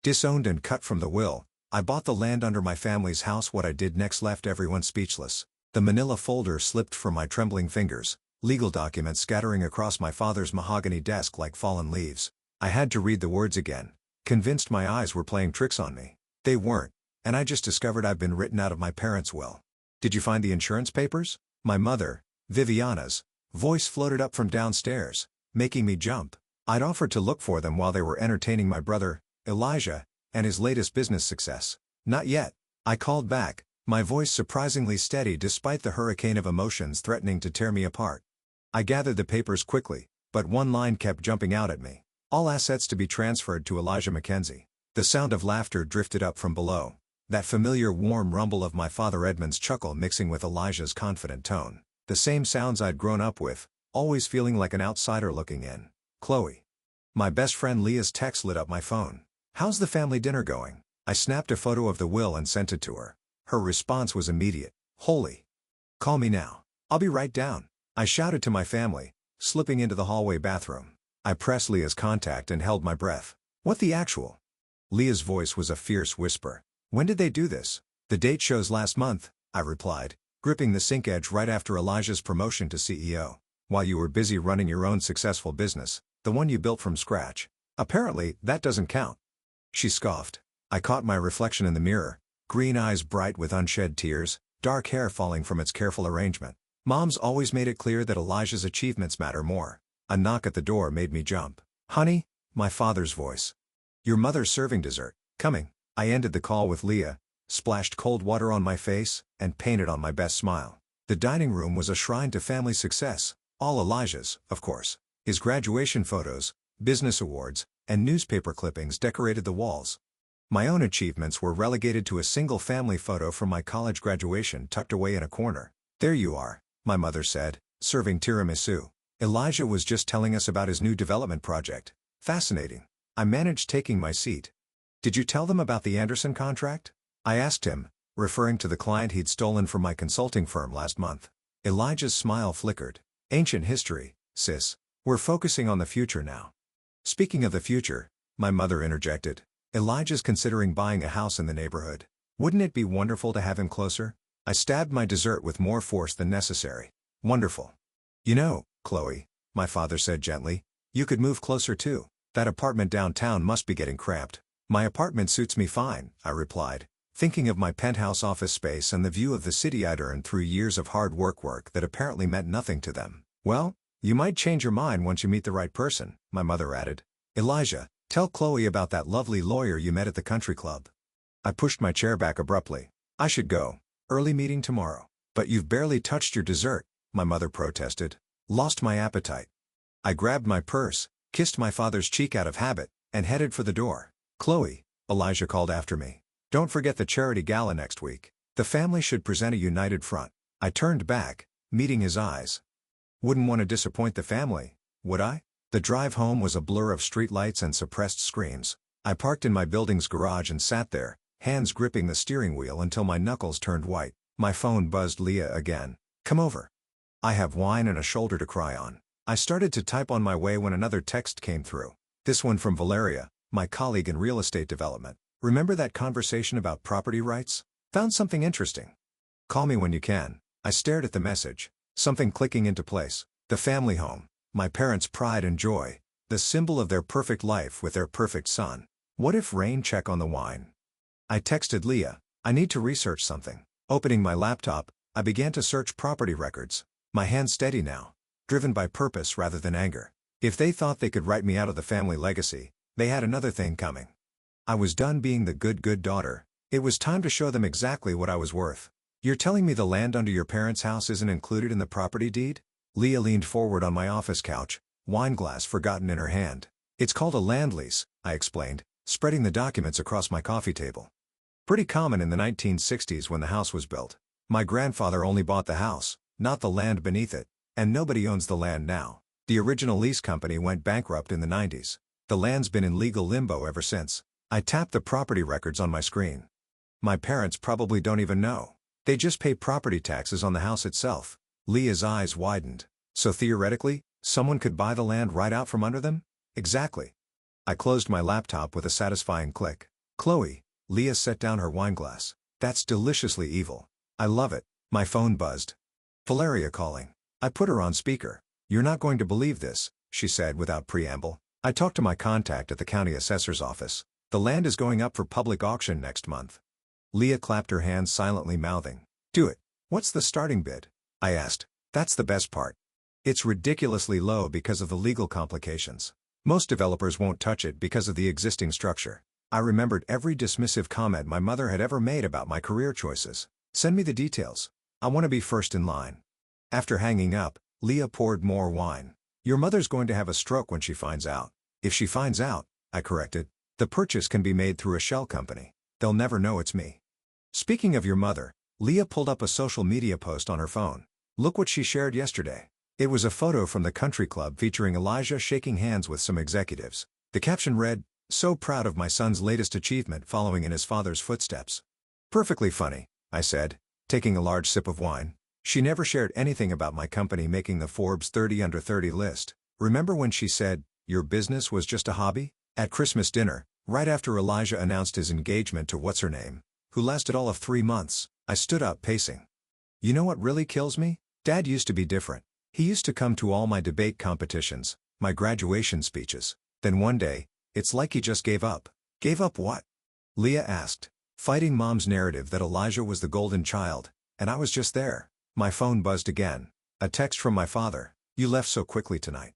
Disowned and cut from the will, I bought the land under my family's house. What I did next left everyone speechless. The manila folder slipped from my trembling fingers, legal documents scattering across my father's mahogany desk like fallen leaves. I had to read the words again, convinced my eyes were playing tricks on me. They weren't, and I just discovered I've been written out of my parents' will. "Did you find the insurance papers?" My mother, Viviana's, voice floated up from downstairs, making me jump. I'd offered to look for them while they were entertaining my brother, Elijah, and his latest business success. "Not yet," I called back, my voice surprisingly steady despite the hurricane of emotions threatening to tear me apart. I gathered the papers quickly, but one line kept jumping out at me. "All assets to be transferred to Elijah Mackenzie." The sound of laughter drifted up from below, that familiar warm rumble of my father Edmund's chuckle mixing with Elijah's confident tone. The same sounds I'd grown up with, always feeling like an outsider looking in. "Chloe." My best friend Leah's text lit up my phone. "How's the family dinner going?" I snapped a photo of the will and sent it to her. Her response was immediate. "Holy. Call me now. I'll be right down," I shouted to my family, slipping into the hallway bathroom. I pressed Leah's contact and held my breath. "What the actual?" Leah's voice was a fierce whisper. "When did they do this?" "The date shows last month," I replied, gripping the sink edge right after Elijah's promotion to CEO. "While you were busy running your own successful business, the one you built from scratch. Apparently, that doesn't count." She scoffed. I caught my reflection in the mirror, green eyes bright with unshed tears, dark hair falling from its careful arrangement. Mom's always made it clear that Elijah's achievements matter more. A knock at the door made me jump. "Honey," my father's voice. "Your mother's serving dessert. Coming." I ended the call with Leah, splashed cold water on my face, and painted on my best smile. The dining room was a shrine to family success, all Elijah's, of course. His graduation photos, business awards, and newspaper clippings decorated the walls. My own achievements were relegated to a single family photo from my college graduation tucked away in a corner. "There you are," my mother said, serving tiramisu. "Elijah was just telling us about his new development project." "Fascinating." I managed taking my seat. "Did you tell them about the Anderson contract?" I asked him, referring to the client he'd stolen from my consulting firm last month. Elijah's smile flickered. "Ancient history, sis. We're focusing on the future now." "Speaking of the future," my mother interjected, "Elijah's considering buying a house in the neighborhood. Wouldn't it be wonderful to have him closer?" I stabbed my dessert with more force than necessary. "Wonderful. You know, Chloe," my father said gently, "you could move closer too. That apartment downtown must be getting cramped." "My apartment suits me fine," I replied, thinking of my penthouse office space and the view of the city I'd earned through years of hard work that apparently meant nothing to them. "Well, you might change your mind once you meet the right person," my mother added. "Elijah, tell Chloe about that lovely lawyer you met at the country club." I pushed my chair back abruptly. "I should go. Early meeting tomorrow." "But you've barely touched your dessert," my mother protested. "Lost my appetite." I grabbed my purse, kissed my father's cheek out of habit, and headed for the door. "Chloe," Elijah called after me, "don't forget the charity gala next week. The family should present a united front." I turned back, meeting his eyes. Wouldn't want to disappoint the family, would I? The drive home was a blur of streetlights and suppressed screams. I parked in my building's garage and sat there, hands gripping the steering wheel until my knuckles turned white. My phone buzzed. Leah again. "Come over. I have wine and a shoulder to cry on." I started to type on my way when another text came through. This one from Valeria, my colleague in real estate development. "Remember that conversation about property rights? Found something interesting. Call me when you can." I stared at the message, something clicking into place. The family home, my parents' pride and joy, the symbol of their perfect life with their perfect son. What if rain? Check on the wine. I texted Leah, "I need to research something." Opening my laptop, I began to search property records. My hand steady now, driven by purpose rather than anger. If they thought they could write me out of the family legacy, they had another thing coming. I was done being the good daughter. It was time to show them exactly what I was worth. "You're telling me the land under your parents' house isn't included in the property deed?" Leah leaned forward on my office couch, wine glass forgotten in her hand. "It's called a land lease," I explained, spreading the documents across my coffee table. "Pretty common in the 1960s when the house was built. My grandfather only bought the house, not the land beneath it, and nobody owns the land now. The original lease company went bankrupt in the 90s. The land's been in legal limbo ever since." I tapped the property records on my screen. "My parents probably don't even know. They just pay property taxes on the house itself." Leah's eyes widened. "So theoretically, someone could buy the land right out from under them?" "Exactly." I closed my laptop with a satisfying click. Chloe, Leah set down her wineglass. That's deliciously evil. I love it. My phone buzzed. Valeria calling. I put her on speaker. You're not going to believe this, she said without preamble. I talked to my contact at the county assessor's office. The land is going up for public auction next month. Leah clapped her hands silently mouthing. Do it. What's the starting bid? I asked. That's the best part. It's ridiculously low because of the legal complications. Most developers won't touch it because of the existing structure. I remembered every dismissive comment my mother had ever made about my career choices. Send me the details. I want to be first in line. After hanging up, Leah poured more wine. Your mother's going to have a stroke when she finds out. If she finds out, I corrected, the purchase can be made through a shell company. They'll never know it's me. Speaking of your mother, Leah pulled up a social media post on her phone. Look what she shared yesterday. It was a photo from the country club featuring Elijah shaking hands with some executives. The caption read, "So proud of my son's latest achievement following in his father's footsteps." Perfectly funny, I said, taking a large sip of wine. She never shared anything about my company making the Forbes 30 Under 30 list. Remember when she said, "Your business was just a hobby"? At Christmas dinner, right after Elijah announced his engagement to what's-her-name, who lasted all of 3 months, I stood up pacing. You know what really kills me? Dad used to be different. He used to come to all my debate competitions, my graduation speeches. Then one day, it's like he just gave up. Gave up what? Leah asked, fighting Mom's narrative that Elijah was the golden child, and I was just there. My phone buzzed again. A text from my father. You left so quickly tonight.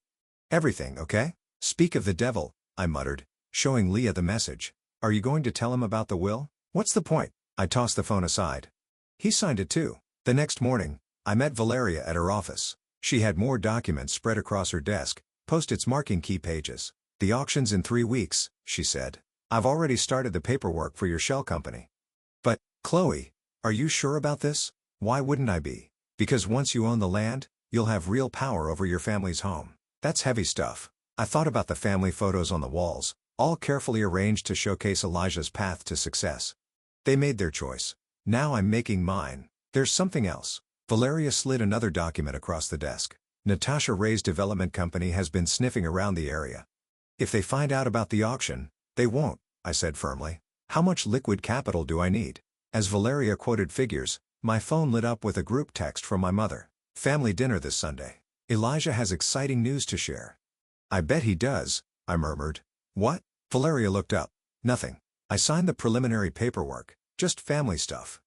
Everything okay? Speak of the devil, I muttered, showing Leah the message. Are you going to tell him about the will? What's the point? I tossed the phone aside. He signed it too. The next morning, I met Valeria at her office. She had more documents spread across her desk, post-its marking key pages. The auction's in 3 weeks, she said. I've already started the paperwork for your shell company. But, Chloe, are you sure about this? Why wouldn't I be? Because once you own the land, you'll have real power over your family's home. That's heavy stuff. I thought about the family photos on the walls, all carefully arranged to showcase Elijah's path to success. They made their choice. Now I'm making mine. There's something else. Valeria slid another document across the desk. Natasha Ray's development company has been sniffing around the area. If they find out about the auction, they won't, I said firmly. How much liquid capital do I need? As Valeria quoted figures, my phone lit up with a group text from my mother. Family dinner this Sunday. Elijah has exciting news to share. I bet he does, I murmured. What? Valeria looked up. Nothing. I signed the preliminary paperwork, just family stuff.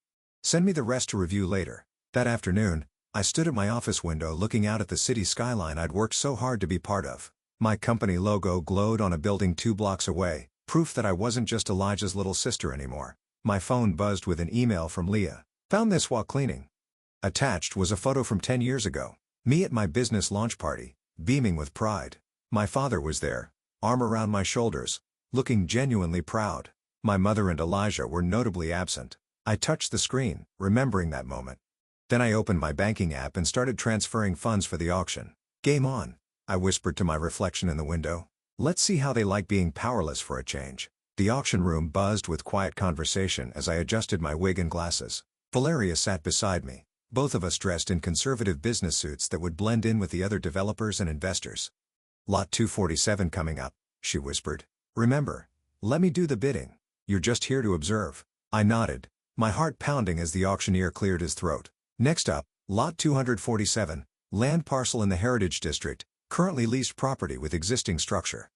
Send me the rest to review later. That afternoon, I stood at my office window looking out at the city skyline I'd worked so hard to be part of. My company logo glowed on a building 2 blocks away, proof that I wasn't just Elijah's little sister anymore. My phone buzzed with an email from Leah. Found this while cleaning. Attached was a photo from 10 years ago. Me at my business launch party, beaming with pride. My father was there, arm around my shoulders, looking genuinely proud. My mother and Elijah were notably absent. I touched the screen, remembering that moment. Then I opened my banking app and started transferring funds for the auction. Game on, I whispered to my reflection in the window. Let's see how they like being powerless for a change. The auction room buzzed with quiet conversation as I adjusted my wig and glasses. Valeria sat beside me, both of us dressed in conservative business suits that would blend in with the other developers and investors. Lot 247 coming up, she whispered. Remember, let me do the bidding. You're just here to observe. I nodded, my heart pounding as the auctioneer cleared his throat. Next up, Lot 247, land parcel in the Heritage District, currently leased property with existing structure.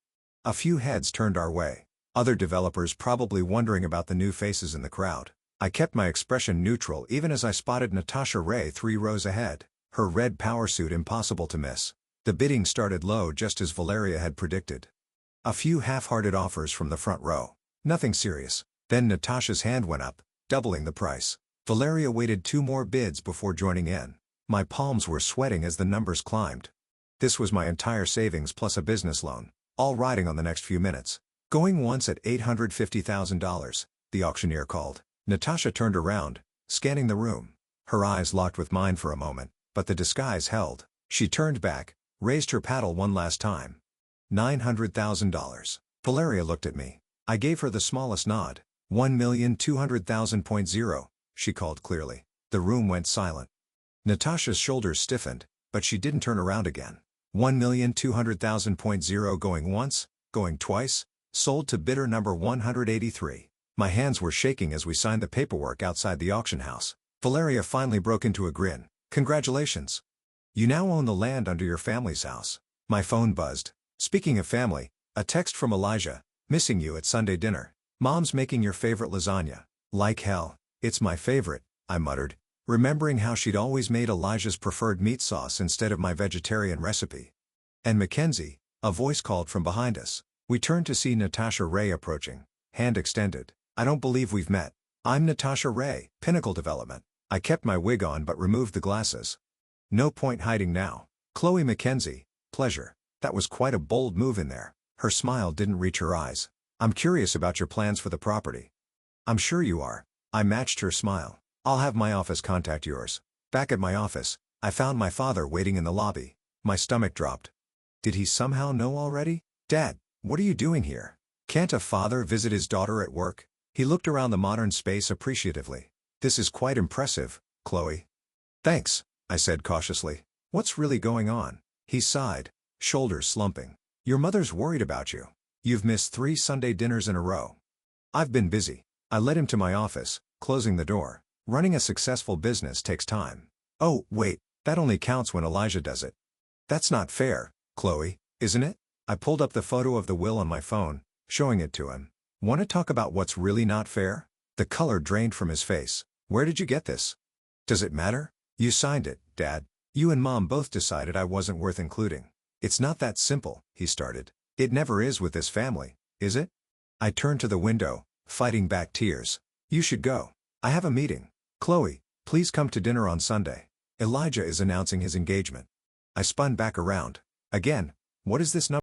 A few heads turned our way, other developers probably wondering about the new faces in the crowd. I kept my expression neutral even as I spotted Natasha Ray 3 rows ahead, her red power suit impossible to miss. The bidding started low just as Valeria had predicted. A few half-hearted offers from the front row. Nothing serious. Then Natasha's hand went up, doubling the price. Valeria waited 2 more bids before joining in. My palms were sweating as the numbers climbed. This was my entire savings plus a business loan, all riding on the next few minutes. Going once at $850,000, the auctioneer called. Natasha turned around, scanning the room. Her eyes locked with mine for a moment, but the disguise held. She turned back, raised her paddle one last time. $900,000. Valeria looked at me. I gave her the smallest nod. 1,200,000.0, she called clearly. The room went silent. Natasha's shoulders stiffened, but she didn't turn around again. 1,200,000.0 going once, going twice, sold to bidder number 183. My hands were shaking as we signed the paperwork outside the auction house. Valeria finally broke into a grin. Congratulations. You now own the land under your family's house. My phone buzzed. Speaking of family, a text from Elijah. Missing you at Sunday dinner. Mom's making your favorite lasagna. Like hell. It's my favorite, I muttered, remembering how she'd always made Elijah's preferred meat sauce instead of my vegetarian recipe. And Mackenzie, a voice called from behind us. We turned to see Natasha Ray approaching, hand extended. I don't believe we've met. I'm Natasha Ray, Pinnacle Development. I kept my wig on but removed the glasses. No point hiding now. Chloe Mackenzie, pleasure. That was quite a bold move in there. Her smile didn't reach her eyes. I'm curious about your plans for the property. I'm sure you are. I matched her smile. I'll have my office contact yours. Back at my office, I found my father waiting in the lobby. My stomach dropped. Did he somehow know already? Dad, what are you doing here? Can't a father visit his daughter at work? He looked around the modern space appreciatively. This is quite impressive, Chloe. Thanks, I said cautiously. What's really going on? He sighed, shoulders slumping. Your mother's worried about you. You've missed 3 Sunday dinners in a row. I've been busy. I led him to my office, closing the door. Running a successful business takes time. Oh, wait, that only counts when Elijah does it. That's not fair, Chloe, isn't it? I pulled up the photo of the will on my phone, showing it to him. Want to talk about what's really not fair? The color drained from his face. Where did you get this? Does it matter? You signed it, Dad. You and Mom both decided I wasn't worth including. It's not that simple, he started. It never is with this family, is it? I turned to the window, fighting back tears. You should go. I have a meeting. Chloe, please come to dinner on Sunday. Elijah is announcing his engagement. I spun back around. Again, what is this number?